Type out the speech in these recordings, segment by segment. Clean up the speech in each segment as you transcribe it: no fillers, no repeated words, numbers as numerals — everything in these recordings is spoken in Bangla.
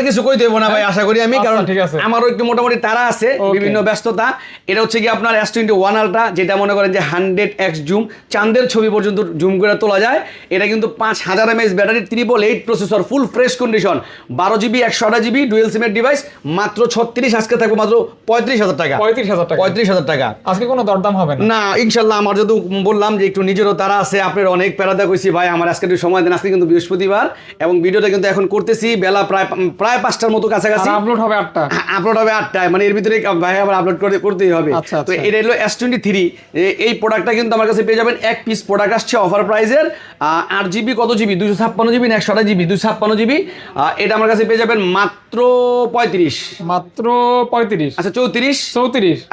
আর কিছু কইতে হইব না ভাই আশা করি আমি, কারণ আমারও একটু মোটামুটি তারা আছে, বিভিন্ন ব্যস্ততা। এটা হচ্ছে কি আপনার S21 আলট্রা, যেটা মনে করেন যে 100x জুম, চাঁদের ছবি পর্যন্ত জুম করে তোলা যায়। এটা কিন্তু 5000 mAh battery, 888 processor, full fresh condition, 12GB 128GB dual সিমের ডিভাইস, মাত্র 36, আজকে থাকবে মাত্র 35,000 টাকা। 35,000 টাকা। আজকে কোনো দরদাম হবে না ইনশাল্লাহ। আমার যেহেতু বললাম যে একটু নিজেরও তারা আছে, আপনার অনেক প্যারাদা কইছি ভাই আমার আজকে একটু সময় দেন। আজকে কিন্তু বৃহস্পতিবার এবং ভিডিওটা কিন্তু এখন করতেছি বেলা প্রায় 5টার মতো কাছাকাছি। আপলোড হবে 8টা, আপলোড হবে 8টায়, মানে এর ভিতরে ভাই আবার আপলোড করতেই হবে। তো এটা হলো S23। এই প্রোডাক্টটা কিন্তু আমার কাছে পেয়ে যাবেন এক পিস প্রোডাক্ট আসছে অফার প্রাইজের, 8GB কত জিবি, 256GB না 128GB, 256GB। এটা আমার কাছে পেয়ে যাবেন মাত্র 35, মাত্র 35, আচ্ছা 34,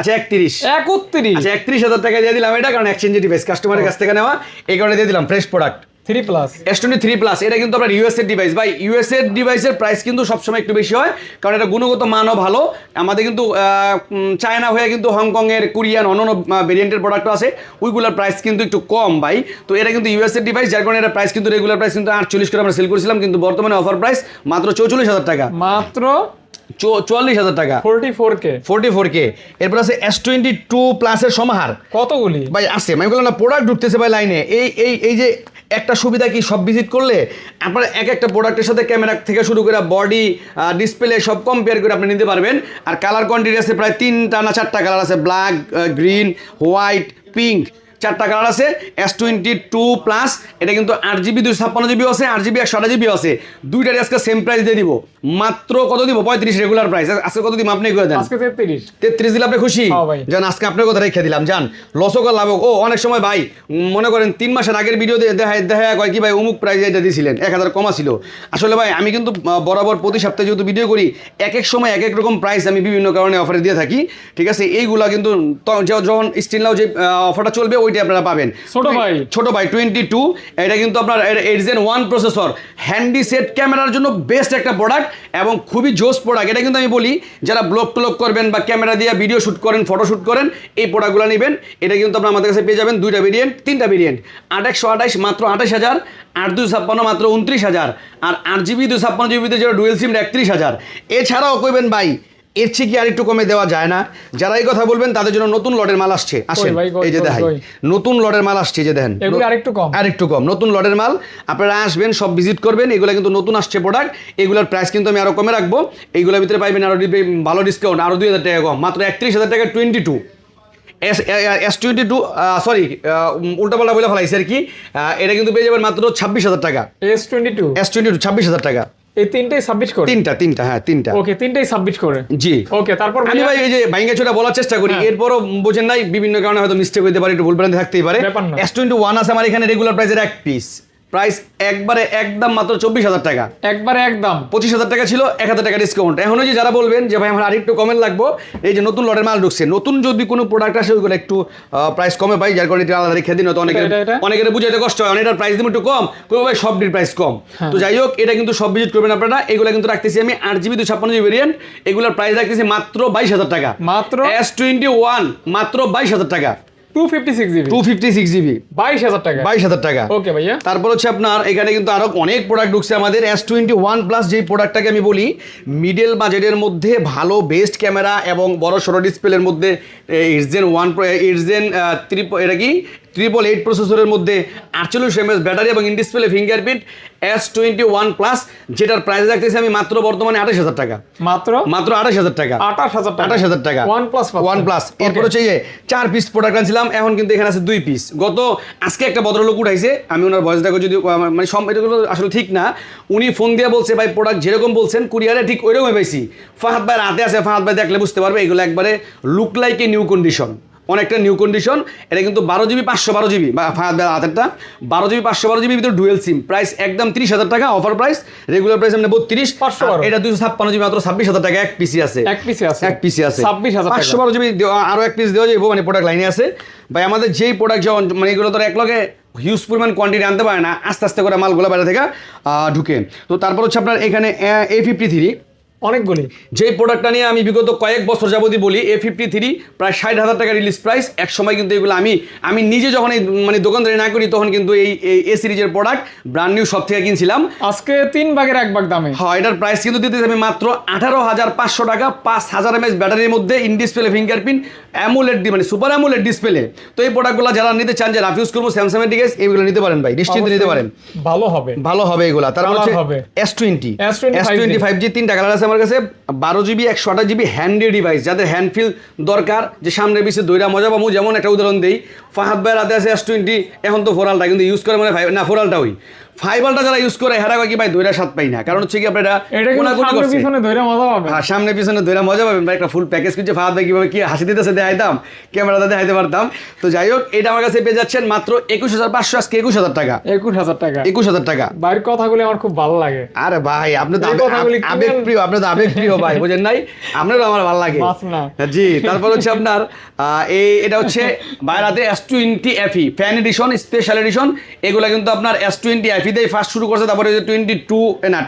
আচ্ছা 31, আচ্ছা 31,000 টাকা দিয়ে দিলাম এটা, কারণ এক্সচেঞ্জ ডিভাইস কাস্টমারের কাছ থেকে নেওয়া, এই কারণে দিয়ে দিলাম ফ্রেশ প্রোডাক্ট। 3+, S23+, এটা কিন্তু আপনার ইউএস এর ডিভাইস ভাই। ইউএস এর ডিভাইসের প্রাইস কিন্তু সবসময় একটু বেশি হয়, কারণ এটা গুণগত মানও ভালো। আমাদের কিন্তু চায়না হয়ে কিন্তু হংকং এর, কোরিয়ান, অন্যান্য ভেরিয়েন্টের প্রোডাক্টও আছে, ওইগুলোর প্রাইস কিন্তু একটু কম ভাই। তো এটা কিন্তু ইউএস এর ডিভাইস, যার কারণে এটা প্রাইস কিন্তু রেগুলার প্রাইস কিন্তু 48 করে আমরা সেল করেছিলাম, কিন্তু বর্তমানে অফার প্রাইস মাত্র 44,000 টাকা, মাত্র 44,000 টাকা, 44K। এরপর আছে S22+ এর সমাহার। কতগুলি ভাই আছে, আমি বললাম না প্রোডাক্ট ঢুকতেছে ভাই লাইনে। এই যে একটা সুবিধা কি, সব ভিজিট করলে আপনার একটা প্রোডাক্টের সাথে ক্যামেরা থেকে শুরু করে বডি, ডিসপ্লে সব কম্পেয়ার করে আপনি নিতে পারবেন। আর কালার কোয়ান্টিটি আছে প্রায় 3টা না 4টা কালার আছে, ব্ল্যাক, গ্রিন, হোয়াইট, পিঙ্ক, 4টা কালার আছে। S22+, এটা কিন্তু 8GB 256GB আছে, 8GB 128GB আছে, দুইটারই আজকে সেম প্রাইস দিয়ে দিব। মাত্র কত দিব? 35 রেগুলার প্রাইস। আজকে কত দিব আপনি করে দেন? আজকে 33 দিলে আপনি খুশি? জান আজকে আপনার কথা রেখে দিলাম, জান লসও কর লাভ। ও অনেক সময় ভাই মনে করেন 3 মাসের আগের ভিডিও দেখা কয় কি ভাই অমুক প্রাইস এটা দিয়েছিলেন, 1000 কমা ছিল। আসলে ভাই আমি কিন্তু বরাবর প্রতি সপ্তাহে যেহেতু ভিডিও করি, এক এক সময় এক এক রকম প্রাইস আমি বিভিন্ন কারণে অফারে দিয়ে থাকি, ঠিক আছে? এইগুলা কিন্তু যখন স্টিল নাও যে অফারটা চলবে ওইটা আপনারা পাবেন। ছোট ভাই 22, এটা কিন্তু আপনার 8 Gen 1 প্রসেসর, হ্যান্ডি সেট ক্যামেরার জন্য বেস্ট একটা প্রোডাক্ট এবং খুবই জোস প্রোডাক্ট। এটা কিন্তু আমি বলি যারা ব্লগ টলগ করবেন বা ক্যামেরা দিয়ে ভিডিও শ্যুট করেন, ফটো শ্যুট করেন, এই প্রোডাক্টগুলো নেবেন। এটা কিন্তু আপনার আমাদের কাছে পেয়ে যাবেন 2টা ভেরিয়েন্ট, 3টা ভেরিয়েন্ট। 8/128 মাত্র 28,000, 8/256 মাত্র 29,000, আর 8GB 256GB যেটা ডুয়েল সিম 31,000। এছাড়াও কইবেন ভাই এর চেয়ে কি আর একটু কমে দেওয়া যায় না? যারা এই কথা বলবেন তাদের জন্য নতুন লটের মাল আসছে। আসেন এই যে দেখাই, নতুন লটের মাল আসছে, যে দেখেন আরেকটু কম নতুন লটের মাল। আপনারা আসবেন, সব ভিজিট করবেন। এগুলো কিন্তু নতুন আসছে প্রোডাক্ট, এগুলোর প্রাইস কিন্তু আমি আরো কমে রাখবো। এইগুলোর ভিতরে পাইবেন আরো ভালো ডিসকাউন্ট, আরো 2,000 টাকা কম, মাত্র 31,000 টাকা। 22 S22, সরি উল্টাপাল্টা বলে ফেলাইছে আর কি। এটা কিন্তু পেয়ে যাবেন মাত্র 26,000 টাকা। S22 26,000 টাকা। এই তিনটাই সাবমিট করে, তিনটা হ্যাঁ তিনটা, ওকে তিনটাই সাবমিট করে, জি ওকে। তারপর আমি ভাই এই যে ভাইঙ্গা ছোটা বলার চেষ্টা করি, এরপরও বোঝেন নাই, বিভিন্ন কারণে হয়তো মিস্টেক হইতে পারে, একটু ভুলভ্রান্তি থাকতেই পারে। S21 আছে আমার এখানে রেগুলার প্রাইসের এক পিস, প্রাইস একবারে একদম মাত্র 24,000 টাকা, একবারে একদম 25,000 টাকা ছিল, 1,000 টাকা ডিসকাউন্ট। এখন যে যারা বলবেন যে ভাই আমার আরেকটু কমেন্ট লাগবো, এই যে নতুন লটের মাল ঢুকছে, নতুন যদি কোনো প্রোডাক্ট আসে ওইগুলো একটু প্রাইস কমে পাই, যার কারণে এটা আলাদা রেখে দিন, হয়তো অনেকের বুঝাইতে কষ্ট হয়, অনেকটার প্রাইস দিব একটু কম, কোনো ভাই সবটির প্রাইস কম। তো যাই হোক, এটা কিন্তু সব ভিজিট করবেন আপনারা। এগুলো কিন্তু রাখতেছি আমি 8GB 256GB ভেরিয়েন্ট, এগুলোর প্রাইস রাখতেছি মাত্র 22,000 টাকা, মাত্র S21 মাত্র 22,000 টাকা, 256GB 22,000 টাকা। ওকে ভাইয়া। তারপর হচ্ছে আপনার এখানে কিন্তু আরো অনেক প্রোডাক্ট ঢুকছে আমাদের। S21+, যেই প্রোডাক্টটাকে আমি বলি মিডল বাজেটের মধ্যে ভালো বেস্ট ক্যামেরা এবং বড় সড়ো ডিসপ্লের মধ্যে, 8 Gen 1 8 Gen 3, এটা কি 888 প্রসেসরের মধ্যে 48 mAh ব্যাটারি এবং ইন ডিসপ্লে ফিঙ্গারপ্রিন্ট, S21+, যেটার প্রাইস রাখতেছি আমি মাত্র বর্তমানে 28,000 টাকা, মাত্র 28,000 টাকা, 28,000 টাকা OnePlus। এরপর হচ্ছে যে 4 পিস প্রোডাক্ট আনছিলাম, এখন কিন্তু এখানে আছে 2 পিস। আজকে একটা ভদ্রলোক উঠাইছে, আমি ওনার ভয়েসটাকে যদি মানে এটাগুলো আসলে ঠিক না, উনি ফোন দিয়ে বলছে ভাই প্রোডাক্ট যেরকম বলছেন কুরিয়ারে ঠিক ওইরকমই পাইছি। ফাহাদ ভাই রাতে আছে, ফাহাদ ভাই দেখলে বুঝতে পারবে, এগুলো একবারে look like a new condition, অনেকটা নিউ কন্ডিশন। এটা কিন্তু 12GB 512GB বা হাতেরটা 12GB 512GB ভিতরে ডুয়েল সিম, প্রাইস একদম 30,000 টাকা, অফার প্রাইস, রেগুলার প্রাইস মানে 32, এটা 256GB মাত্র 26,000 টাকা। এক পিসি আছে 512GB, আরো এক পিস দেওয়া যাবে, মানে প্রোডাক্ট লাইনে আছে ভাই। আমাদের যেই প্রোডাক্ট যখন মানে এগুলো তো এক লগে হিউজ পরিমাণ কোয়ান্টিটি আনতে পারে না, আস্তে আস্তে করে মালগুলো বাইরে থেকে ঢুকে। তো তারপর হচ্ছে আপনার এখানে A53 অনেকগুলি। যেই প্রোডাক্টটা নিয়ে আমি বিগত কয়েক বছর যাবতই বলি A53 প্রায় 60,000 টাকা রিলিজ প্রাইস। এক সময় কিন্তু এগুলো আমি নিজে যখন এই মানে দোকানদারি না করি তখন কিন্তু এই এ সিরিজের প্রোডাক্ট ব্র্যান্ড নিউ শপ থেকে কিনছিলাম। আজকে 3 ভাগের 1 ভাগ দামে। হ্যাঁ, এটার প্রাইস কিন্তু দিতে আমি মাত্র 18,500 টাকা, 5000 mAh ব্যাটারির মধ্যে ইন ডিসপ্লে ফিঙ্গারপ্রিন্ট অ্যামোলেড মানে সুপার অ্যামোলেড ডিসপ্লে। তো এই প্রোডাক্টগুলো যারা নিতে চান যে রাফিউজ করবো স্যামসাং এর ডিভাইস এইগুলো নিতে পারেন ভাই, নিশ্চিন্তে নিতে পারেন, ভালো হবে ভালো হবে এগুলা। তারপর হচ্ছে হবে S20 5G 3টা কালার আছে আমার কাছে, 12GB 128GB হ্যান্ডি ডিভাইস, যাদের হ্যান্ড ফিল দরকার, যে সামনে পিছিয়ে দইরা মজা পাবো। যেমন একটা উদাহরণ দেই, ফাহাদ ভাইয়ের হাতে আছে S20, এখন তো ফোরালটা কিন্তু ইউজ করে মানে না ফোরালটা ওই ফাইবারটা যারা ইউজ করে হেরা কি ভাই দইরা স্বাদ পাই না, কারণ হচ্ছে কি আপনারা সামনে পিছনে ধরে মজা পাবেন। হ্যাঁ, সামনে পিছনে দইরা মজা পাবেন ভাই। একটা ফুল প্যাকেজ কিনছে ফাহাদ ভাই, কিভাবে কি হাসি দিতেছে দেখাইতাম, ক্যামেরাতে দেখাইতে পারতাম। তো যাই হোক, এটা আমার কাছে পেয়ে যাচ্ছেন মাত্র 21,500, আজকে 21,000 টাকা। 21,000 টাকা। 21,000 টাকা। বাইরের কথাগুলি আমার খুব ভালো লাগে। আরে ভাই, আপনি তো আবেগ প্রিয়, আপনি তো আবেগ প্রিয় ভাই, বুঝেন নাই? আপনারও আমার ভালো লাগে জি। তারপর হচ্ছে আপনার এটা হচ্ছে বাইরাতে S20 FE fan addition, special edition. এগুলা কিন্তু আপনার S20 FE দিয়ে ফার্স্ট শুরু করছে, তারপরে 21 2 এ নাই,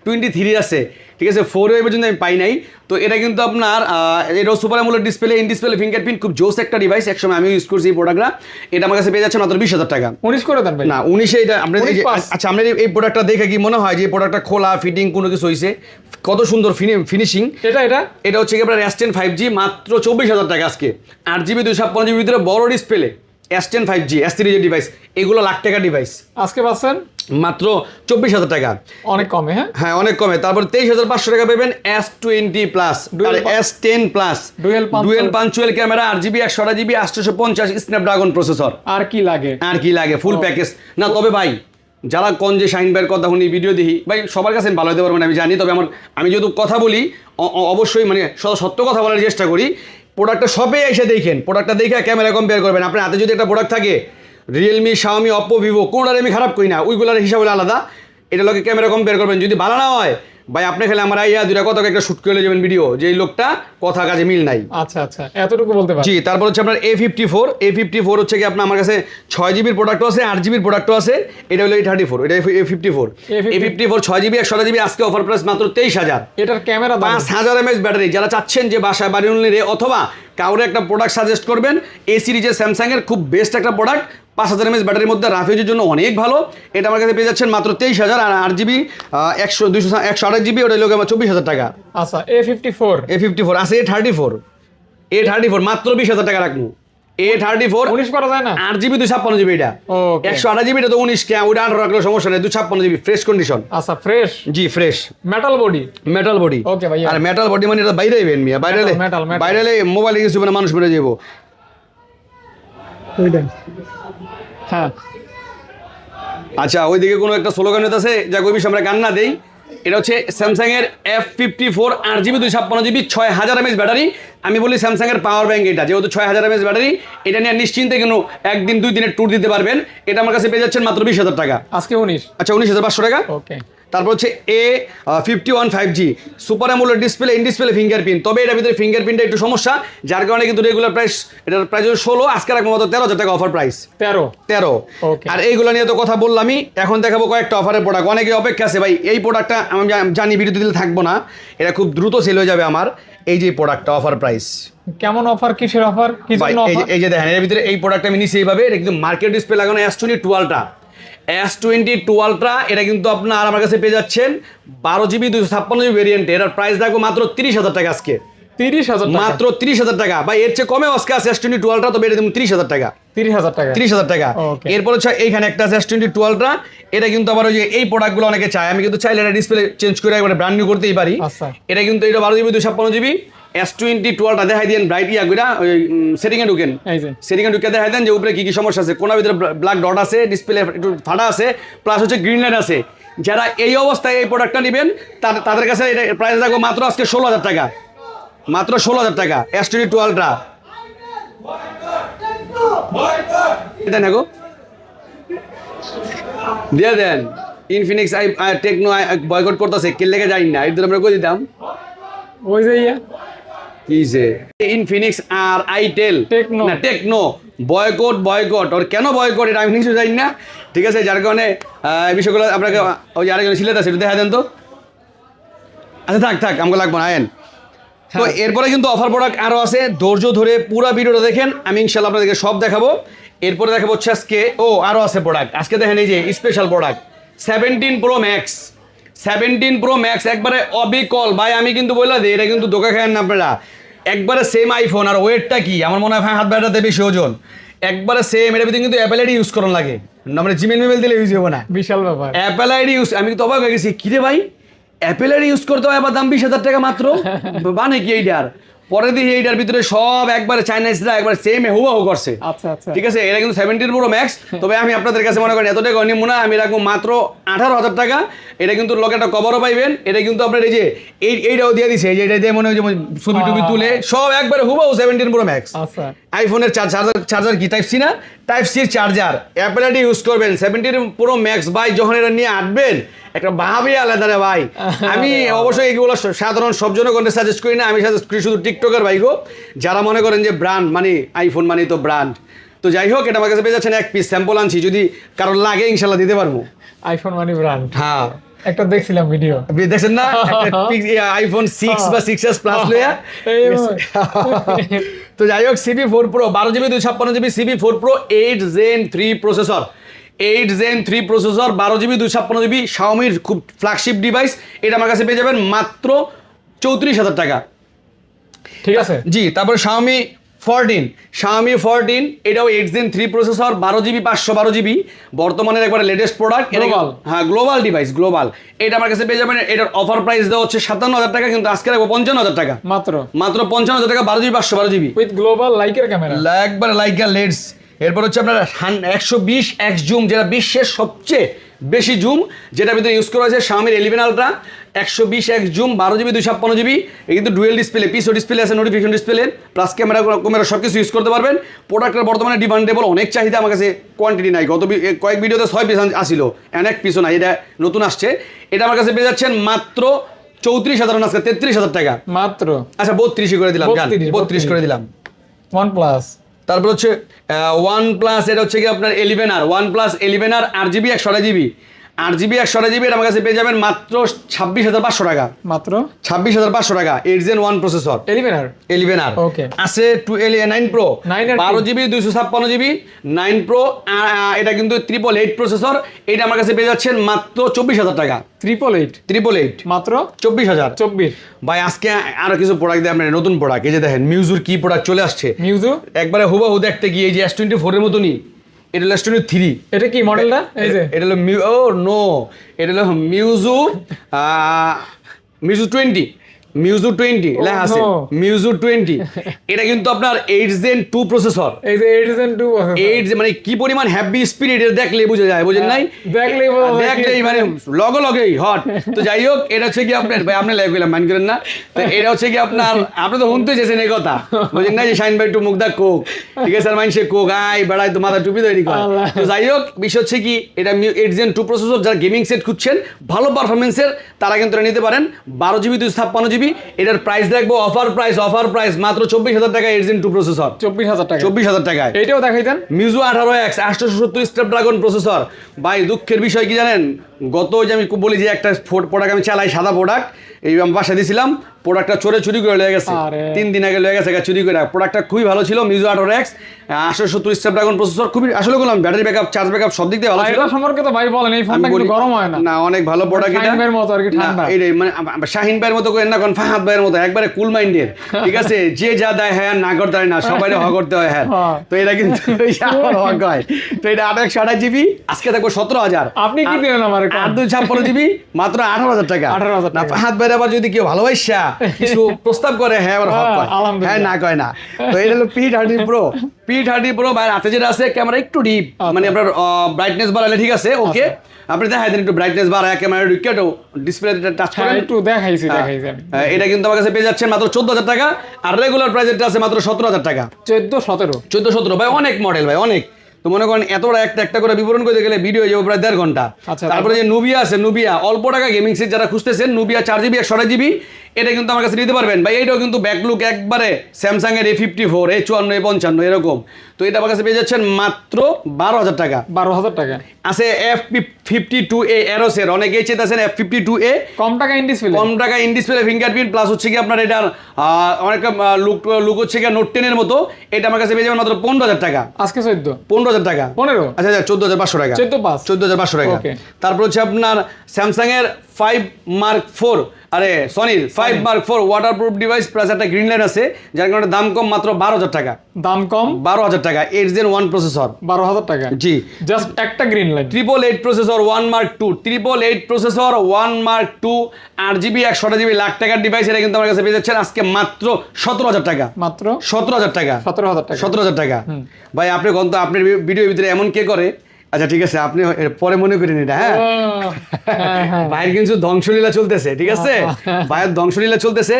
23 আছে, ঠিক আছে, 4 এ পর্যন্ত আমি পাই নাই। তো এটা কিন্তু আপনার এটাও super AMOLED display, in display fingerprint, খুব জোস একটা ডিভাইস। একসময় আমি ইউজ করছি এই প্রোডাক্টটা। এটা আমার কাছে পেয়ে যাচ্ছে মাত্র 20,000 টাকা। 19 করে দেন ভাই। না 19 এটা আপনি আচ্ছা, আপনার এই প্রোডাক্টটা দেখে কি মনে হয় যে এই প্রোডাক্টটা খোলা ফিটিং কোনো কিছু হইছে? কত সুন্দর ফিনিশিং। এটা হচ্ছে কি আপনার S10 5G মাত্র 24,000 টাকা আজকে। 8GB 256GB ভিতরে বড় ডিসপ্লে S10 5G S সিরিজের ডিভাইস, এগুলো লাখ টাকা ডিভাইস আজকে পাচ্ছেন মাত্র 24,000 টাকা। অনেক কমে। হ্যাঁ, অনেক কমে। তারপর 23,500 টাকা পাবেন S20 প্লাস আর S10 প্লাস ডুয়েল পাঞ্চুয়াল camera, 8GB 128GB 850 Snapdragon processor. আর কি লাগে ফুল প্যাকেজ না। তবে ভাই, যারা কোন যে শাহিন ভাইয়ের কথা শুনি, ভিডিও দেখি ভাই, সবার কাছে ভালো হতে পারবো না আমি জানি। তবে আমি যেহেতু কথা বলি অবশ্যই মানে সত্য কথা বলার চেষ্টা করি। প্রোডাক্টটা সবে এসে দেখেন, প্রোডাক্টটা দেখে ক্যামেরা কম্পেয়ার করবেন। আপনার হাতে যদি একটা প্রোডাক্ট থাকে, রিয়েলমি, শাওমি, অপ্পো, ভিভো, কোনটার আমি খারাপ করি না, ওইগুলোর হিসাব হলে আলাদা। এটা লোকে ক্যামেরা কম্পেয়ার করবেন, যদি ভালো না হয় ভাই আপনি খেলে আমার দুইটা কথা একটা শুট করে যাবেন ভিডিও, যে এই লোকটা কথা কাজে মিল নাই। আচ্ছা, এতটুকু বলতে পারি। জি। তারপর হচ্ছে আপনার A54 হচ্ছে কি আপনার আমার কাছে 6GBর প্রোডাক্টও আছে, 8GBর প্রোডাক্টও আছে। এটা হলো A34, এটা A54 6GB 128GB আজকে অফার প্রাইস মাত্র 23,000। এটার ক্যামেরা 5000 mAh ব্যাটারি। যারা চাচ্ছেন যে বাসায় বাড়ি উন্নয়নে অথবা কাউরে একটা প্রোডাক্ট সাজেস্ট করবেন, এই সিরিজের স্যামসাং এর খুব বেস্ট একটা প্রোডাক্ট, 5000 mAh ব্যাটারির মধ্যে রাফিউজের জন্য অনেক ভালো। এটা আমার কাছে পেয়ে যাচ্ছেন মাত্র 23,000। আর 8GB 128GB ওটা লোক আমার 24,000 টাকা। আচ্ছা, A54 আছে। A34 মাত্র 20,000 টাকা রাখবো। A34 19 করা যায় না। 8GB 256GB এটা 128GB এটা তো 19 কে, ওটা 18 রাখলে সমস্যা নেই। 256GB fresh condition. আচ্ছা, ফ্রেশ। জি, ফ্রেশ মেটাল বডি। ওকে ভাই। আর মেটাল বডি মানে এটা বাইরে আইবেন মিয়া, বাইরে মোবাইলে কিছু মানে মানুষ বেড়ে যাবো। হ্যাঁ, আচ্ছা, ওইদিকে কোনো একটা স্লোগান আছে, যা কই বিষয় আমরা গান না দেই। এটা হচ্ছে স্যামসাং এর F54 8GB 256GB 6000 mAh battery. আমি বলি স্যামসাং এর পাওয়ার ব্যাংক, এটা যেহেতু 6000 mAh ব্যাটারি, এটা নিয়ে নিশ্চিন্তে কোনো একদিন 2 দিনের ট্যুর দিতে পারবেন। এটা আমার কাছে পেয়ে যাচ্ছেন মাত্র 20,000 টাকা আজকে 19। আচ্ছা, 19,500 টাকা। ওকে। তারপর হচ্ছে A51 5G super AMOLED display, in display fingerprint. তবে এটার ভিতরে ফিঙ্গারপ্রিন্টটা একটু সমস্যা, যার কারণে কিন্তু রেগুলার প্রাইস, এটার প্রাইস 16, আজকে রাখবো মাত্র 13,000 টাকা অফার প্রাইস। 13। আর এইগুলো নিয়ে তো কথা বললামই, এখন দেখাবো কয়েকটা অফারের প্রোডাক্ট। অনেকে অপেক্ষা আছে ভাই, এই প্রোডাক্টটা আমি জানি ভিডিও দিলে থাকবো না, এটা খুব দ্রুত সেল হয়ে যাবে আমার। এই যে প্রোডাক্টটা অফার প্রাইস, কেমন অফার, কিসের অফার, কি জন্য অফার? এই যে দেখেন, এর ভিতরে এই প্রোডাক্টটা আমি নিছি এইভাবে, এটা কিন্তু মার্কেট ডিসপ্লে লাগানো S22 Ultra। এটা কিন্তু আপনার আমার কাছে পেয়ে যাচ্ছেন 12GB 256GB ভেরিয়েন্টে। এটার প্রাইস রাখবো মাত্র 30,000 টাকা আজকে। 30,000 মাত্র 30,000 টাকা ভাই, এর চেয়ে কমে আজকে আছে S22 Ultra, তবে এটা দেবো 30,000 টাকা। 30,000 টাকা। এরপর হচ্ছে এইখানে একটা আছে S22 Ultra। এটা কিন্তু আবার ওই যে এই প্রোডাক্টগুলো অনেকে চায়, আমি কিন্তু চাইলে এটা ডিসপ্লে চেঞ্জ করে একবার ব্র্যান্ড নিউ করতেই পারি। এটা কিন্তু এটা 12GB 256GB S22 Ultra দেখাই দেন ব্রাইট ইয়াগুলা, ওই সেটিংয়ে ঢুকেন, সেটিংয়ে ঢুকে দেখাই দেন যে উপরে কি কি সমস্যা আছে। কোনার ভিতরে ব্ল্যাক ডট আছে, ডিসপ্লে একটু ফাটা আছে, প্লাস হচ্ছে গ্রিন লাইন আছে। যারা এই অবস্থায় এই প্রোডাক্টটা নেবেন তাদের কাছে এটা প্রাইস রাখবো মাত্র আজকে 16,000 টাকা। মাত্র 16,000 টাকা S22 Ultra। দেন গো, দিয়ে দেন। ইনফিনিক্স টেকনো বয়কট করতেছে, কে লেগে যাই না, এর আমরা কই দিতাম। ওই যে কিসে ইনফিনিক্স আর আইটেল না টেকনো বয়কট, আর কেন বয়কট এটা আমি কিছু জানি না, ঠিক আছে। যার কারণে এই বিষয়গুলো আপনাকে ওই আরেকজন সিলেট আছে, একটু দেখা দেন তো। আচ্ছা থাক আমাকে লাগবে না আয়েন। তো এরপরে কিন্তু অফার প্রোডাক্ট আরও আছে, ধৈর্য ধরে পুরো ভিডিওটা দেখেন, আমি ইনশাল্লাহ আপনাদেরকে সব দেখাবো। এরপরে দেখাবো হচ্ছে আজকে আরও আছে প্রোডাক্ট, আজকে দেখেন এই যে special product 17 Pro Max, 17 Pro Max একবারে অবিকল ভাই। আমি কিন্তু বললাম যে এটা কিন্তু ধোকা খায় না আপনারা, একবারে সেম আইফোন। আর ওয়েটটা কি আমার মনে হয় হাত ব্যাটাতে বেশি ওজন, একবারে সেম। এটার ভিতরে কিন্তু অ্যাপেল আইডি ইউজ করানো লাগে, আমরা জিমেল মেমেল দিলে ইউজ হবে না, বিশাল ব্যাপার। Apple ID use. আমি তো অবাক হয়ে গেছি, কিরে ভাই অ্যাপেল আইডি ইউজ করতে হয়, আবার দাম 20,000 টাকা মাত্র, মানে কি এইটার? পরে দিয়ে এইটার ভিতরে সব একবারে চাইনিজরা একবার সেম হুবাহু করছে। আচ্ছা আচ্ছা, ঠিক আছে, এটা কিন্তু 17 Pro Max। তবে আমি আপনাদের কাছে মনে করেন এত টাকা নিব না, আমি রাখবো মাত্র 18,000 টাকা। এটা কিন্তু লোক একটা কভারও পাইবেন, এটা কিন্তু আপনার এই যে এইটাও দিয়ে দিছে, এই যে এটা দিয়ে মনে হয় যে ছবি টুবি তুলে সব একবারে হুবাহু 17 Pro Max। আচ্ছা, আইফোনের চার্জার কি টাইপ সি না, টাইপ সির চার্জার, অ্যাপেল আইডি ইউজ করবেন 17 Pro Max ভাই। যখন এটা নিয়ে আটবেন একটা ভাবই আলাদা রে ভাই। আমি অবশ্যই এগুলো সাধারণ সব জনগণকে সাজেস্ট করি না, আমি সাজেস্ট করি শুধু টিকটকের ভাইগো, যারা মনে করেন যে ব্র্যান্ড মানে আইফোন মানে তো ব্র্যান্ড। তো যাই হোক, এটা আমার কাছে পেয়ে যাচ্ছেন, এক পিস স্যাম্পল আনছি, যদি কারোর লাগে ইনশাল্লাহ দিতে পারবো। আইফোন মানে ব্র্যান্ড। হ্যাঁ, একটা দেখছিলাম ভিডিও, দেখছেন না, আইফোন 6 বা 6s প্লাস লইয়া। তো যাই হোক, CP4 Pro 12GB 256GB, CP4 Pro 8 Gen 3 processor, 8 Gen 3 processor, 12GB 256GB, শাওমির খুব ফ্ল্যাগশিপ ডিভাইস। এটা আমার কাছে পেয়ে যাবেন মাত্র 34,000 টাকা। ঠিক আছে জি। তারপর Xiaomi 14, এটাও 8 Gen 3 প্রসেসর, 12GB 512GB, বর্তমানের একবারে লেটেস্ট প্রোডাক্ট। Global। হ্যাঁ, গ্লোবাল ডিভাইস, গ্লোবাল। এটা আমার কাছে পেয়ে যাবেন, এটার অফার প্রাইস দেওয়া হচ্ছে 57,000 টাকা, কিন্তু আজকে রাখবো 55,000 টাকা মাত্র 55,000 টাকা, 12GB 512GB উইথ গ্লোবাল লাইকের ক্যামেরা, একবারে লাইকা লেন্স। এরপর হচ্ছে আপনার 120x জুম, যেটা বিশ্বের সবচেয়ে বেশি জুম, যেটার ভিতরে ইউজ করা হয়েছে Xiaomi 11 Ultra, 120x zoom, 12GB 256GB। এই কিন্তু ডুয়েল ডিসপ্লে, পিসও ডিসপ্লে আছে, নোটিফিকেশন ডিসপ্লে, প্লাস ক্যামেরা সব কিছু ইউজ করতে পারবেন। প্রোডাক্টের বর্তমানে ডিমান্ডেবল, অনেক চাহিদা, আমার কাছে কোয়ান্টিটি নাই। গত কয়েক ভিডিওতে 6 পিস আসিল, এক পিসও নাই, এটা নতুন আসছে। এটা আমার কাছে পেয়ে যাচ্ছেন মাত্র 34,000, আজকে 33,000 টাকা মাত্র। আচ্ছা 32 করে দিলাম, 32 করে দিলাম। OnePlus, তারপর হচ্ছে OnePlus, এটা হচ্ছে কি আপনার 11R, OnePlus 11R 8GB 128GB, 8GB 128GB, এটা আমার কাছে পেয়ে যাবেন মাত্র 26,500 টাকা, মাত্র 26,500 টাকা। 8 Gen 1 প্রসেসর, 11R ওকে। আছে 9 Pro 12GB 256GB, 9 Pro, এটা কিন্তু 888 প্রসেসর। এটা আমার কাছে পেয়ে যাচ্ছেন মাত্র 24,000 টাকা, 888 মাত্র 24,000। 24। ভাই আজকে আরো কিছু প্রোডাক্ট দিয়ে আপনার নতুন প্রোডাক্ট, এই যে দেখেন মিউজুর কি প্রোডাক্ট চলে আসছে, মিউজু একবারে হুবাহু দেখতে গিয়ে এই যে S24 এর মতনই, এটা হলো S23। এটা কি মডেলটা? এই যে এটা হলো এটা হলো মিউজু 20 লেখা আছে, মিউজু 20। এটা কিন্তু আপনার 8 Gen 2 প্রসেসর, এই যে 8 Gen 2 মানে কি পরিমাণ হ্যাপি স্পিরিট, এটা দেখলেই বোঝা যায়, বুঝেন নাই? দেখলেই মানে লগেই হট। তো যাই হোক, এটা হচ্ছে কি আপনার ভাই, আপনি লাইভ গেলাম মাইন্ড করেন না। তো এটা হচ্ছে কি আপনার, আপনি তো শুনতে চেয়েছেন এই কথা, বুঝেন না, যে শাইন ভাই একটু মুখদা কোক, ঠিক আছে, আর মাইন্ড সে কোক আই বেড়াই তো মাথা টুপি তৈরি করে। তো যাই হোক, বিষয় হচ্ছে কি, এটা 8 Gen 2 প্রসেসর, যারা গেমিং সেট খুঁজছেন ভালো পারফরমেন্সের, তারা কিন্তু এটা নিতে পারেন। 12GB 256GB, এটার প্রাইস রাখবো অফার প্রাইস মাত্র 24,000 টাকা। 8 Gen 2 প্রসেসর 24,000 টাকায়। এটাও দেখাইতেন, মিউজু 18X 870 স্ন্যাপড্রাগন প্রসেসর। ভাই দুঃখের বিষয় কি জানেন, গত যে আমি বলি যে একটা প্রোডাক্ট আমি চালাই, সাদা প্রোডাক্ট, এই আমি বাসায় দিয়েছিলাম, প্রোডাক্টটা চুরি করে লয়ে গেছে, 3 দিন আগে লয়ে গেছে চুরি করে। প্রোডাক্টটা খুবই ভালো ছিল, মিউজু 18X 870 স্ন্যাপড্রাগন প্রসেসর, খুবই আসলে বললাম ব্যাটারি ব্যাকআপ, চার্জ ব্যাকআপ সব দিক দিয়ে ভালো ছিল। এটা সম্পর্কে তো ভাই বলেন, এই ফোনটা কিন্তু গরম হয় না। না, অনেক ভালো প্রোডাক্ট এটা, শাহিন ভাইয়ের মতো আর কি ঠান্ডা। এই মানে শাহিন ভাইয়ের মতো করেন না, কোন ফাহাদ ভাইয়ের মতো একবারে কুল মাইন্ডের, ঠিক আছে, যে যা দেয় হ্যাঁ, না করতে হয় না, সবাইরে হ করতে হয় হ্যাঁ। তো এটা কিন্তু হক হয়। তো এটা 828GB, আজকে দেখবো 17,000। আপনি কি দিলেন আমার? 856GB মাত্র 18,000 টাকা। 18,000 না, ফাহাদ ভাইয়ের আবার যদি কেউ ভালোবাসা কিছু প্রস্তাব করে, হ্যাঁ আবার হক কয়, হ্যাঁ না কয় না। তো এটা হলো P30 Pro ভাই, হাতে যেটা আছে ক্যামেরা একটু ডিপ, মানে আপনার ব্রাইটনেস বাড়ালে ঠিক আছে, ওকে। আপনি দেখাই দেন একটু ব্রাইটনেস বাড়ায়, ক্যামেরা ঢুকিয়ে ডিসপ্লেতে টাচ করেন, একটু দেখাইছি। এটা কিন্তু আমার কাছে পেয়ে যাচ্ছেন মাত্র 14,000 টাকা, আর রেগুলার প্রাইস এটা আছে মাত্র 17,000 টাকা। 14-17 ভাই, অনেক মডেল ভাই, অনেক। তো মনে করেন এত বড় একটা করে বিবরণ করতে গেলে ভিডিও হয়ে যাবে প্রায় 1.5 ঘন্টা। তারপরে যে নুবিয়া আছে, নুবিয়া অল্প টাকা গেমিং সেট যারা খুঁজতেছেন, নুবিয়া 4GB 128GB, এটা কিন্তু আমার কাছে নিতে পারবেন ভাই। এইটাও কিন্তু ব্যাকলুক একবারে স্যামসাং এর A54, A54, A55 এরকম। তো এটা আমার কাছে পেয়ে যাচ্ছেন মাত্র 12,000 টাকা। 12,000 টাকা। আছে F52A এরোসের, অনেকেই চেয়েছেন F52A, কম টাকা ইন ডিসপ্লে, কম টাকা ইন ডিসপ্লে ফিঙ্গারপ্রিন্ট প্লাস হচ্ছে কি আপনার এটার অনেকটা লুক হচ্ছে কি নোট 10 এর মতো। এটা আমার কাছে পেয়ে যাবেন মাত্র 15,000 টাকা। আজকে 14, 15,000 টাকা, 15, আচ্ছা 14,500 টাকা, 14,500 টাকা। Okay. তারপর হচ্ছে আপনার স্যামসাং এর 5 Mark 4, আরে সনির 5 Mark 4 ওয়াটারপ্রুফ ডিভাইস প্লাস একটা গ্রিন লাইট আছে, যার কারণে দাম কম, মাত্র 12,000 টাকা। দাম কম 12,000 টাকা। 8 Gen 1 প্রসেসর, 12,000 টাকা। জি, জাস্ট একটা green light. 888 processor 1 Mark 2, 888 processor 1 Mark 2, 8GB 128GB lakh টাকার ডিভাইস। এটা কিন্তু আমার কাছে পেয়ে যাচ্ছেন আজকে মাত্র 17,000 টাকা। মাত্র 17,000 টাকা, 17,000 টাকা। 17,000 টাকা। ভাই আপনি কোন তো আপনার ভিডিওর ভিতরে এমন কে করে? আচ্ছা ঠিক আছে, আপনি পরে মনে করেন এটা। হ্যাঁ, হ্যাঁ, ভাইয়ের কিন্তু ধ্বংসলীলা চলতেছে, ঠিক আছে, ভাইয়ের ধ্বংসলীলা চলতেছে।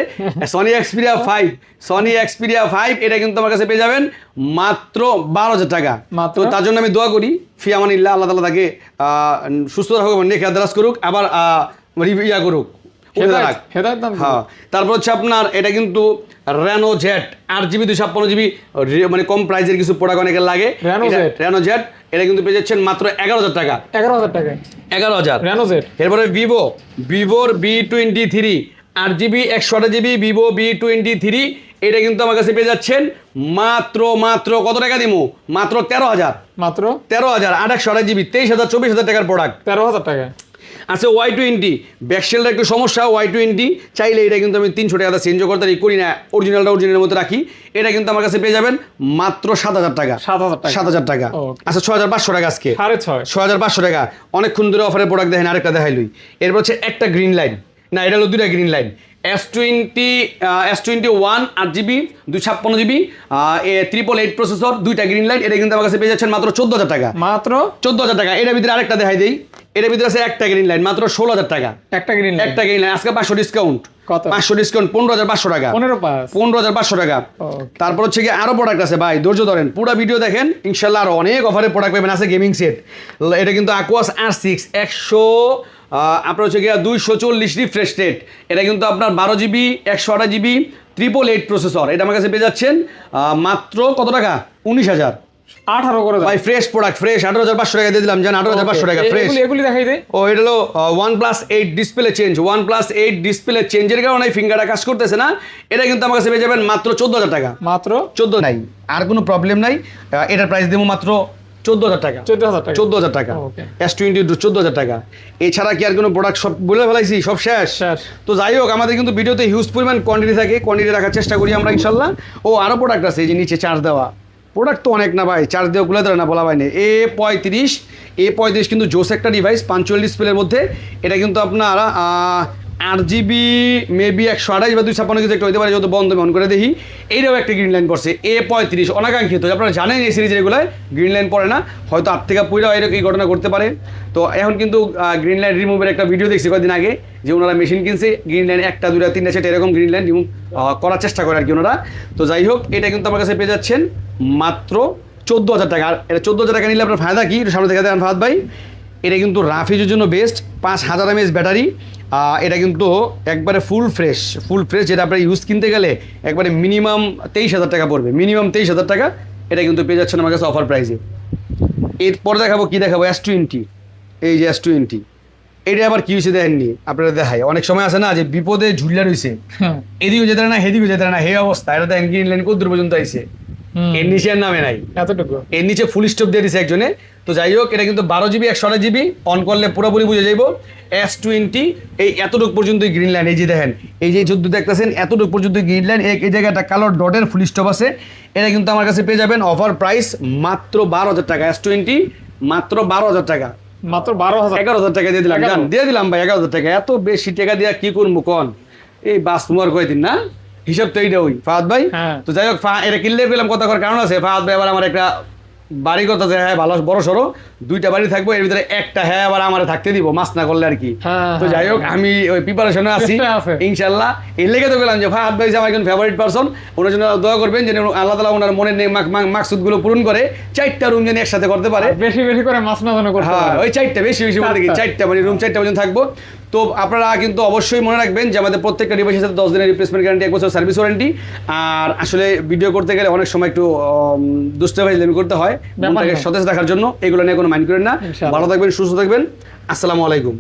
সনি এক্সপিরিয়া 5, সনি এক্সপিরিয়া 5 এটা কিন্তু আমার কাছে পেয়ে যাবেন মাত্র 12,000 টাকা। মাত্র। তো তার জন্য আমি দোয়া করি, ফি আমানিল্লাহ, আল্লাহ তাআলা তাকে সুস্থ রাখুক, নেক আদারাজ করুক, আবার রিভিয়া করুক, হেদায়েত দান। হ্যাঁ। তারপর হচ্ছে আপনার এটা কিন্তু রেনো জেট 8GB 256GB, মানে কম প্রাইজের কিছু প্রোডাক্ট অনেকের লাগে। রেনো জেট এটা কিন্তু পেয়ে যাচ্ছেন মাত্র 11,000 টাকা। 11,000 টাকা, 11,000। Reno Z. এরপরে ভিভোর B23 8GB 128GB Vivo B23, এটা কিন্তু আমার কাছে পেয়ে যাচ্ছেন মাত্র কত টাকা দিমু? মাত্র 13,000। মাত্র 13,000, 828GB 23,000 24,000 টাকার প্রোডাক্ট। 13,000 টাকা। আছে Y20, ব্যাকশেলটা একটু সমস্যা, Y20 চাইলে এটা কিন্তু আমি 300 টাকা চেঞ্জও করতে করি না, অরিজিনালের মধ্যে রাখি। এটা কিন্তু আমার কাছে পেয়ে যাবেন মাত্র 7,000 টাকা। 7,000 টাকা। আচ্ছা 6,500 টাকা আজকে, 6,500 টাকা। অনেকক্ষণ ধরে অফারের প্রোডাক্ট দেখেন, আরেকটা দেখাইলই। এরপর হচ্ছে একটা গ্রিন লাইন, না এটা হলো দুইটা green line, S21 8GB 256GB 888 processor, দুইটা গ্রিন লাইট। এটা কিন্তু আমার কাছে পেয়ে যাচ্ছেন মাত্র 14,000 টাকা। মাত্র 14,000 টাকা। এর ভিতরে আরেকটা দেখাই দেই, এর ভিতরে আছে একটা গ্রিন লাইট মাত্র 16,000 টাকা। একটা গ্রিন লাইট, একটা গ্রিন লাইট আজকে 500 ডিসকাউন্ট। কত? 500 ডিসকাউন্ট 15,500 টাকা। 15,500 টাকা। তারপর হচ্ছে কি আরো প্রোডাক্ট আছে ভাই, ধৈর্য ধরেন, পুরো ভিডিও দেখেন, ইনশাআল্লাহ আরো অনেক অফারে প্রোডাক্ট পাবেন। আছে গেমিং সেট, এটা কিন্তু Aquos R6 100, আপনার হচ্ছে গিয়ে 240 রিফ্রেশ রেট। এটা কিন্তু আপনার 12GB 128GB 888 প্রসেসর। এটা আমার কাছে পেয়ে যাচ্ছেন মাত্র কত টাকা? 19,000। 18 করে দাও ভাই, ফ্রেশ প্রোডাক্ট, ফ্রেশ 18,500 টাকা দিয়ে দিলাম, জান 18,500 টাকা ফ্রেশ। এগুলি দেখাই দে। ও এটা হলো OnePlus 8 display change, OnePlus 8 display চেঞ্জের কারণে ফিঙ্গারটা কাজ করতেছে না। এটা কিন্তু আমার কাছে পেয়ে যাবেন মাত্র 14,000 টাকা। মাত্র 14 নাই, আর কোনো প্রবলেম নাই। এটার প্রাইস দেবো মাত্র 14,000 টাকা। 14,000 টাকা। S22 14,000 টাকা। এছাড়া কি আর কোনো প্রোডাক্ট সব বলে ফেলাইছি? সব শেষ। তো যাই হোক, আমাদের কিন্তু ভিডিওতে হিউজ পরিমাণ কোয়ান্টিটি থাকে, কোয়ান্টিটি রাখার চেষ্টা করি আমরা ইনশাল্লাহ। ও আরও প্রোডাক্ট আছে, এই যে নিচে চার্জ দেওয়া প্রোডাক্ট তো অনেক না ভাই, চার্জ দেওয়া গুলো ধরে না বলা হয়নি। A35 কিন্তু জোস একটা ডিভাইস, পাঞ্চুয়াল ডিসপ্লের মধ্যে। এটা কিন্তু আপনার 8GB মেবি 128 বা 256 কিছু একটা হইতে পারে, যত বন্ধ অন করে দেখি। এইটাও একটা গ্রিন লাইন পড়ছে, A35 অনাকাঙ্ক্ষিত। আপনারা জানেন এই সিরিজের এগুলোয় গ্রিন লাইন পড়ে না, হয়তো আপ থেকে পুরো এই ঘটনা করতে পারে। তো এখন কিন্তু গ্রিন লাইন রিমুভের একটা ভিডিও দেখছি কয়েকদিন আগে, যে ওনারা মেশিন কিনছে, গ্রিন লাইন 1টা 2টা 3টা সেটা এরকম গ্রিন লাইন রিমুভ করার চেষ্টা করে আর কি ওনারা। তো যাই হোক, এটা কিন্তু আমার কাছে পেয়ে যাচ্ছেন মাত্র 14,000 টাকা। আর এটা 14,000 টাকা নিলে আপনার ফায়দা কি? একটু সামনে থেকে দেন ফাহাদ ভাই। এটা কিন্তু রাফ ইউজের জন্য বেস্ট, 5000 mAh ব্যাটারি। এটা কিন্তু একবারে ফুল ফ্রেশ, যেটা আপনার ইউজ কিনতে গেলে একবারে মিনিমাম 23,000 টাকা পড়বে, মিনিমাম 23,000 টাকা। এটা কিন্তু পেয়ে যাচ্ছেন আমার কাছে অফার প্রাইসে। এরপরে দেখাবো কি দেখাবো, S20, এই যে S20, এটা আবার কি হয়েছে দেখেননি আপনারা? দেখায় অনেক সময় আছে না যে বিপদে ঝুলিয়া রয়েছে, এদিকে যেতে না হেদিকে যেতে না, হে অবস্থা। এটা দেখেন গ্রিন লাইন কত দূর পর্যন্ত আইছে, এর নিচে আর নামে নাই, এতটুকু। এর নিচে ফুল স্টপ দিয়ে দিছে একজনে। তো যাই হোক, এটা কিন্তু 12GB 128GB অন করলে পুরোপুরি বুঝে যাইব। S20 এই এতটুকু পর্যন্তই গ্রিন লাইন, এই যে দেখেন, এই যে যুদ্ধ দেখতেছেন, এতটুকু পর্যন্ত গ্রিন লাইন। এই জায়গায় একটা কালো ডটের ফুল স্টপ আছে। এটা কিন্তু আমার কাছে পেয়ে যাবেন অফার প্রাইস মাত্র 12,000 টাকা। S20 মাত্র 12,000 টাকা, মাত্র 12,000, 11,000 টাকা দিয়ে দিলাম, জান দিয়ে দিলাম ভাই 11,000 টাকা। এত বেশি টাকা দিয়ে কি করবো কন? এই বাস তোমার কয়দিন না, হিসাব তো এইটা ওই ফাহাদ ভাই। তো যাই হোক, এটা কিনলে পেলাম কথা করার কারণ আছে। ফাহাদ ভাই আবার আমার একটা বাড়ি কথা আছে, হ্যাঁ ভালো বড় সড়ো 2টা বাড়ি থাকবো, এর ভিতরে একটা হ্যাঁ আবার আমার থাকতে দিব, মাছ না করলে আর কি। তো যাই হোক, আমি ওই প্রিপারেশনে আছি ইনশাল্লাহ। এই লেগে তো গেলাম যে ফাহাদ ভাই আমার একজন ফেভারিট পারসন, ওনার জন্য দোয়া করবেন যেন আল্লাহ তাআলা ওনার মনের মাকসুদগুলো পূরণ করে, 4টা রুম যেন একসাথে করতে পারে, বেশি বেশি করে মাছ না জানো করতে পারে। ওই 4টা বেশি বলতে কি 4টা মানে রুম 4টা পর্যন্ত থাকবো। তো আপনারা কিন্তু অবশ্যই মনে রাখবেন যে আমাদের প্রত্যেকটা ডিভাইসের সাথে 10 দিনের রিপ্লেসমেন্ট গ্যারান্টি, 1 বছর সার্ভিস ওয়ারেন্টি। আর আসলে ভিডিও করতে গেলে অনেক সময় একটু দুষ্টাভাইজলামি করতে হয়, মনটাকে নেই। সতেজ রাখার জন্য। এগুলো নিয়ে কোনো মাইন্ড করেন না। ইনশাআল্লাহ। ভালো থাকবেন, সুস্থ থাকবেন। আসসালামু আলাইকুম।